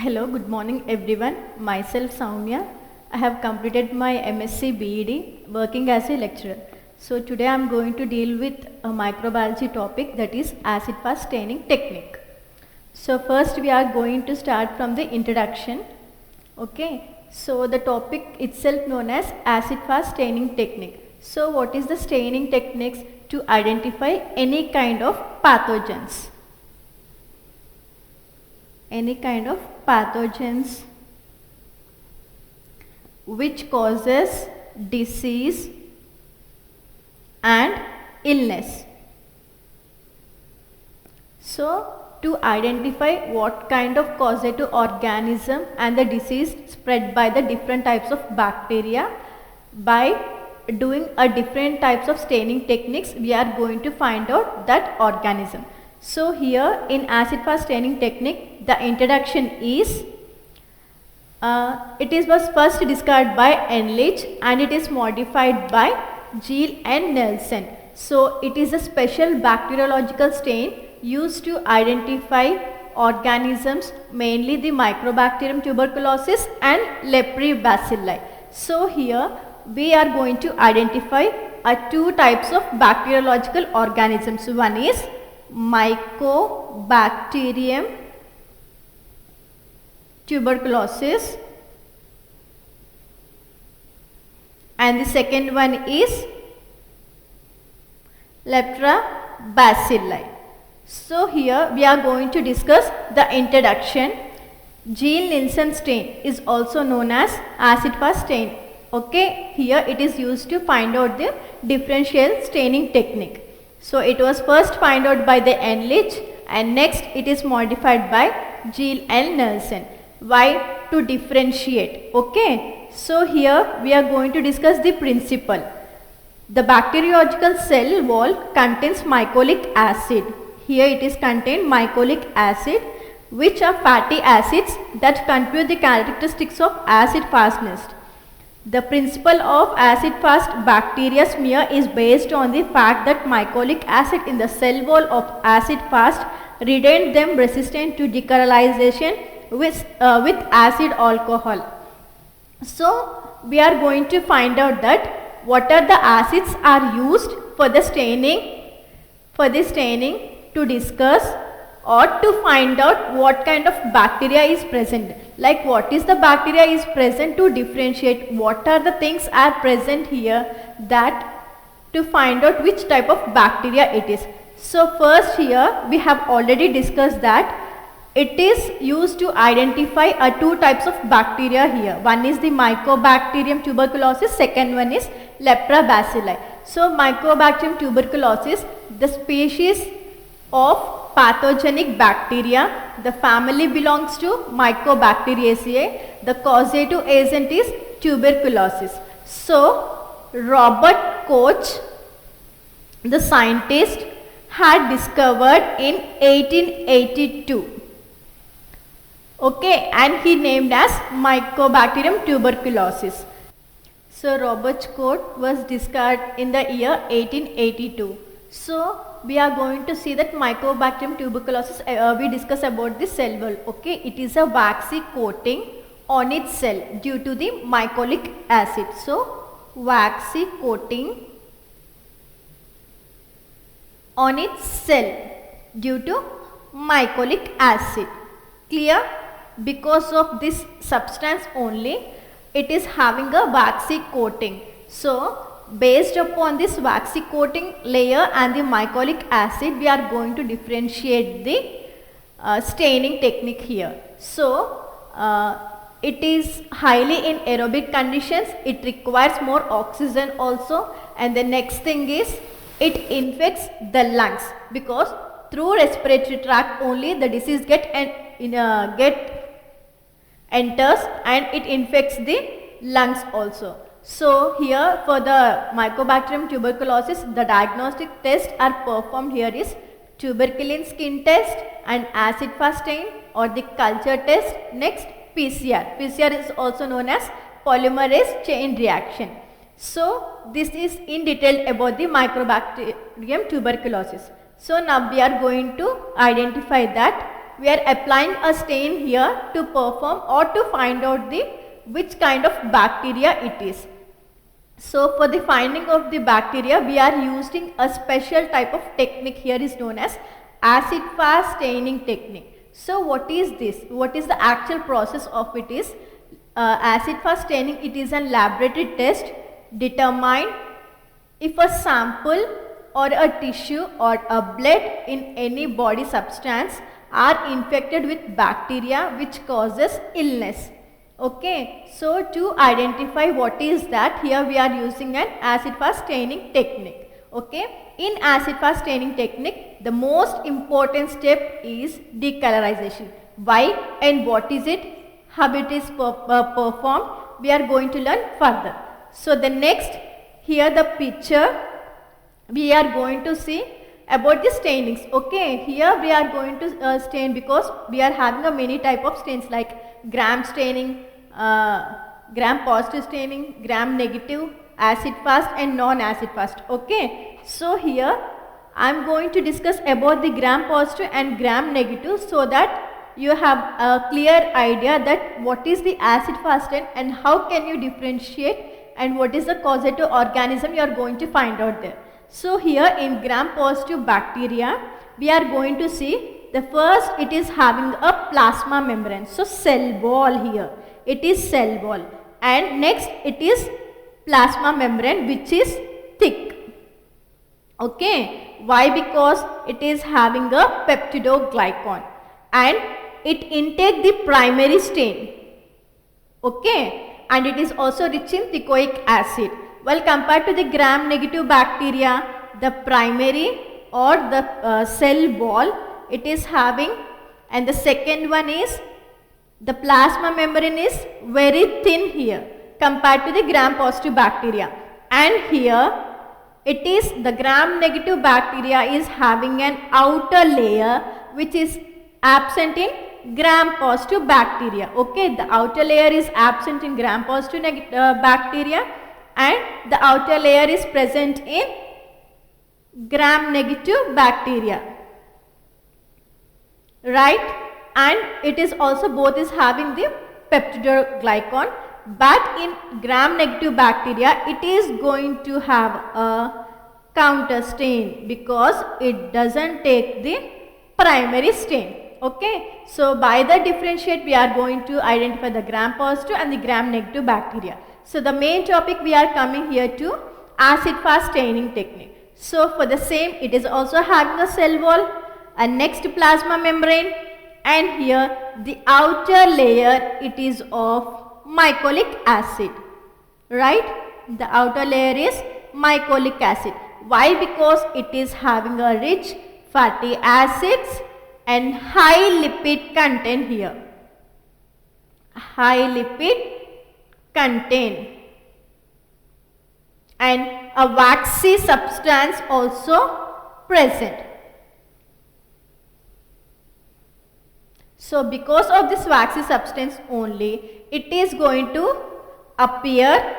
Hello, good morning everyone. Myself Soumya. I have completed my MSc B.Ed working as a lecturer. So today I am going to deal with a microbiology topic, that is acid fast staining technique. So first we are going to start from the introduction. Okay. So the topic itself known as acid fast staining technique. So what is the staining techniques? To identify any kind of pathogens. Any kind of pathogens which causes disease and illness. So to identify what kind of causative organism and the disease spread by the different types of bacteria, by doing a different types of staining techniques, we are going to find out that organism. So here in acid fast staining technique, the introduction is, it was first discovered by Ehrlich and it is modified by Gill and Nelson. So it is a special bacteriological stain used to identify organisms, mainly the Microbacterium tuberculosis and Leprobacilli. So here we are going to identify two types of bacteriological organisms. One is Mycobacterium tuberculosis and the second one is Leprobacilli. So here we are going to discuss the introduction. Gill-Nielsen stain is also known as acid fast stain. Okay, here it is used to find out the differential staining technique. So it was first found out by the Ehrlich and next it is modified by Gill and Nelson. Why? To differentiate. Okay. So here we are going to discuss the principle. The bacteriological cell wall contains mycolic acid. Here it is contained mycolic acid, which are fatty acids that contribute the characteristics of acid fastness. The principle of acid fast bacteria smear is based on the fact that mycolic acid in the cell wall of acid fast rendered them resistant to decarylation with acid alcohol. So we are going to find out that what are the acids are used for the staining, to discuss or to find out what kind of bacteria is present. Like what is the bacteria is present, to differentiate what are the things are present here, that to find out which type of bacteria it is. So first here we have already discussed that it is used to identify two types of bacteria here. One is the Mycobacterium tuberculosis, second one is Leprobacilli. So Mycobacterium tuberculosis, the species of pathogenic bacteria, the family belongs to Mycobacteriaceae, the causative agent is tuberculosis. So Robert Koch, the scientist, had discovered in 1882. Okay, and he named as Mycobacterium tuberculosis. So Robert Koch was discovered in the year 1882. So we are going to see that Mycobacterium tuberculosis, we discuss about the cell wall. Okay, it is a waxy coating on its cell due to the mycolic acid. So waxy coating on its cell due to mycolic acid. Clear? Because of this substance only, it is having a waxy coating. So based upon this waxy coating layer and the mycolic acid, we are going to differentiate the staining technique here. So it is highly in aerobic conditions, it requires more oxygen also, and the next thing is it infects the lungs, because through respiratory tract only the disease enters and it infects the lungs also. So here for the Mycobacterium tuberculosis, the diagnostic tests are performed here is tuberculin skin test and acid fast stain or the culture test. Next PCR. PCR is also known as polymerase chain reaction. So this is in detail about the Microbacterium tuberculosis. So now we are going to identify that we are applying a stain here to perform or to find out which kind of bacteria it is. So for the finding of the bacteria, we are using a special type of technique here is known as acid fast staining technique. So what is this? What is the actual process of it is? Acid fast staining, it is a laboratory test determine if a sample or a tissue or a blood in any body substance are infected with bacteria which causes illness. Okay, so to identify what is that, here we are using an acid fast staining technique. Okay, in acid fast staining technique, the most important step is decolorization. Why and what is it, how it is performed, we are going to learn further. So the next, here the picture we are going to see about the stainings. Okay, here we are going to stain because we are having a many type of stains like gram staining, gram positive staining, gram negative, acid fast and non-acid fast. Okay, so here I am going to discuss about the gram positive and gram negative so that you have a clear idea that what is the acid fast stain and how can you differentiate and what is the causative organism you are going to find out there. So here in gram positive bacteria, we are going to see the first, it is having a plasma membrane. So cell wall here, it is cell wall, and next it is plasma membrane which is thick. Okay, why? Because it is having a peptidoglycan and it intake the primary stain. Okay, and it is also rich in teichoic acid. Well, compared to the gram negative bacteria, the primary or the cell wall it is having, and the second one is the plasma membrane is very thin here compared to the gram positive bacteria, and here it is the gram negative bacteria is having an outer layer which is absent in gram positive bacteria. Okay, the outer layer is absent in gram positive bacteria and the outer layer is present in gram negative bacteria, right? And it is also both is having the peptidoglycan, but in gram negative bacteria it is going to have a counter stain because it doesn't take the primary stain. Okay, so by the differentiate we are going to identify the gram positive and the gram negative bacteria. So the main topic we are coming here to acid fast staining technique. So for the same, it is also having a cell wall and next plasma membrane, and here the outer layer it is of mycolic acid, right? The outer layer is mycolic acid. Why? Because it is having a rich fatty acids and high lipid content here, high lipid content, and a waxy substance also present. So because of this waxy substance only, it is going to appear,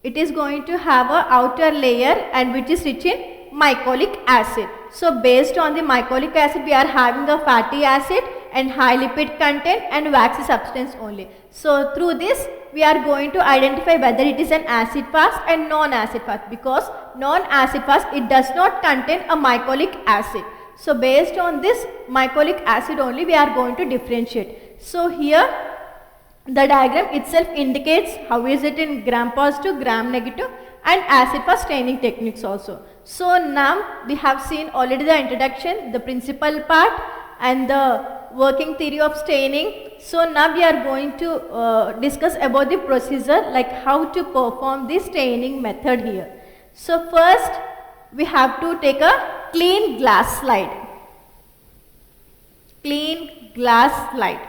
it is going to have a outer layer and which is rich in mycolic acid. So based on the mycolic acid, we are having a fatty acid and high lipid content and waxy substance only. So through this we are going to identify whether it is an acid fast and non-acid fast, because non-acid fast it does not contain a mycolic acid. So based on this mycolic acid only we are going to differentiate. So here the diagram itself indicates how is it in gram positive, gram negative and acid fast staining techniques also. So now we have seen already the introduction, the principal part and the working theory of staining. So now we are going to discuss about the procedure, like how to perform the staining method here. So first we have to take a clean glass slide. Clean glass slide.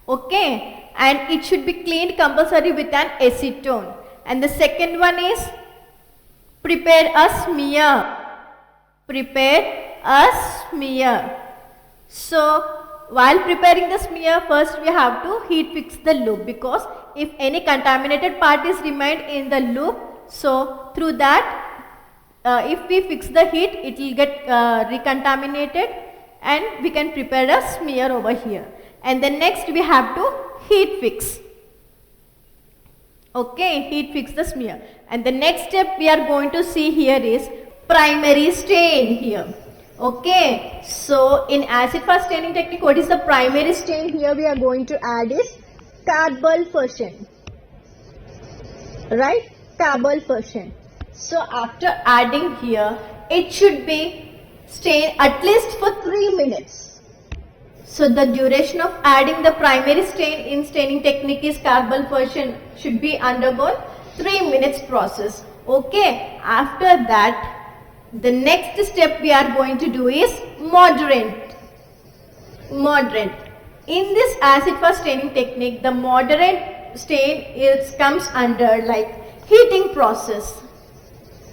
Okay, and it should be cleaned compulsory with an acetone. And the second one is prepare a smear. Prepare a smear. So while preparing the smear, first we have to heat fix the loop, because if any contaminated part is remained in the loop, so through that if we fix the heat, it will get recontaminated and we can prepare a smear over here. And then next we have to heat fix. Okay, heat fix the smear. And the next step we are going to see here is primary stain here. Okay, so in acid fast staining technique, what is the primary stain here we are going to add is carbulfurtion. Right, carbulfurtion. So after adding here, it should be stained at least for 3 minutes. So the duration of adding the primary stain in staining technique is carbulfurtion should be undergone 3 minutes process. Okay, after that, the next step we are going to do is moderant. Moderant. In this acid fast staining technique, the moderant stain comes under like heating process.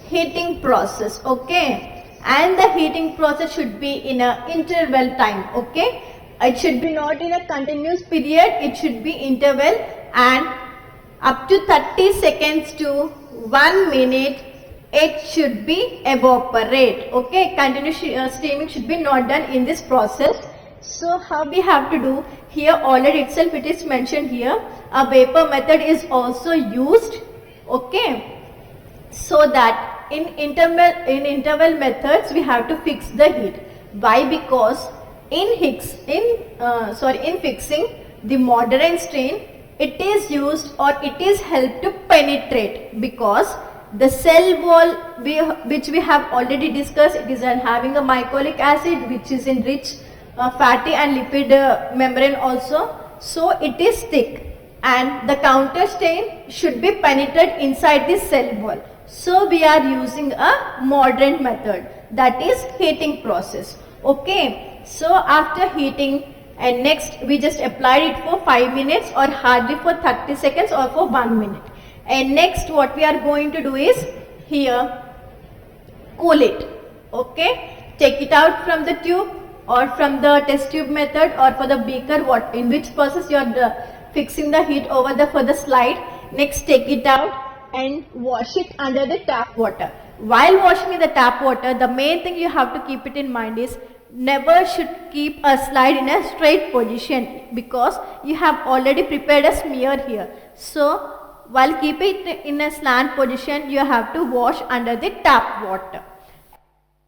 Heating process, okay, and the heating process should be in a interval time, okay. It should be not in a continuous period, it should be interval, and up to 30 seconds to 1 minute it should be evaporate, okay. Continuous steaming should be not done in this process. So how we have to do here, already itself it is mentioned here, a vapor method is also used, okay. So that in interval methods we have to fix the heat. Why? Because in fixing the moderate stain, it is used or it is helped to penetrate, because the cell wall which we have already discussed, it is having a mycolic acid which is in rich fatty and lipid membrane also. So it is thick and the counter stain should be penetrated inside the cell wall. So we are using a moderate method, that is heating process, okay. So after heating, and next we just applied it for 5 minutes or hardly for 30 seconds or for 1 minute. And next what we are going to do is here cool it, okay. Take it out from the tube or from the test tube method or for the beaker, in which process you are fixing the heat over for the slide. Next take it out and wash it under the tap water. While washing in the tap water, the main thing you have to keep it in mind is never should keep a slide in a straight position, because you have already prepared a smear here. So while keeping it in a slant position, you have to wash under the tap water.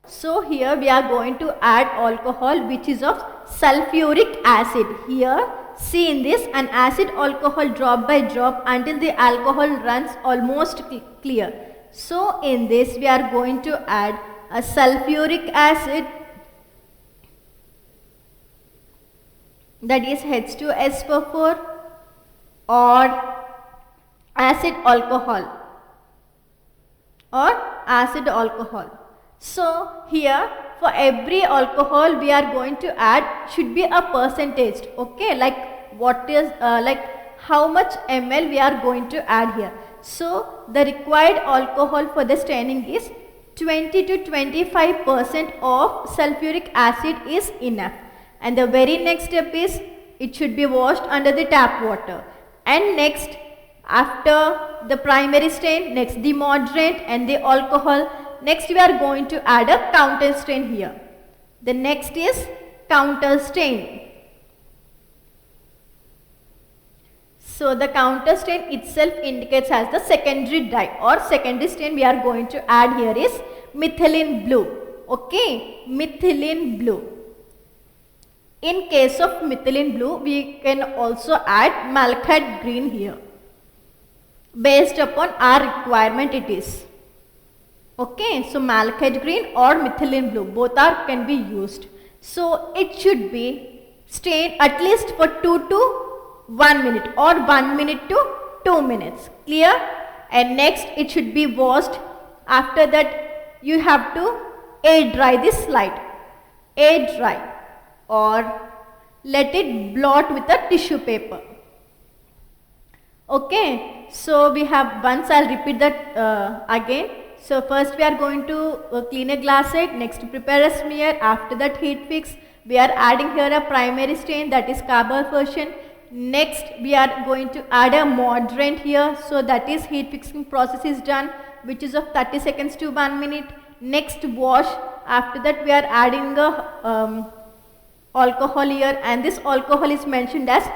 So here we are going to add alcohol which is of sulfuric acid. Here see in this, an acid alcohol drop by drop until the alcohol runs almost clear. So in this we are going to add a sulfuric acid, that is H2SO4 or acid alcohol So here for every alcohol we are going to add should be a percentage, okay, like what is like how much ml we are going to add here. So the required alcohol for the staining is 20 to 25% of sulfuric acid is enough. And the very next step is it should be washed under the tap water. And next, after the primary stain, next the moderate and the alcohol, next we are going to add a counter stain here. The next is counter stain. So the counter stain itself indicates as the secondary dye or secondary stain we are going to add here is methylene blue. Okay, methylene blue. In case of methylene blue, we can also add malachite green here. Based upon our requirement it is. Okay, so malachite green or methylene blue, both can be used. So it should be stained at least for 2 to 1 minute or 1 minute to 2 minutes. Clear? And next it should be washed. After that you have to air dry this slide. Air dry or let it blot with a tissue paper. Okay, so we have, once I'll repeat that again. So first we are going to clean a glass slide, next prepare a smear, after that heat fix. We are adding here a primary stain, that is carbulfurtion. Next we are going to add a moderate here, so that is heat fixing process is done, which is of 30 seconds to 1 minute. Next wash, after that we are adding a alcohol here, and this alcohol is mentioned as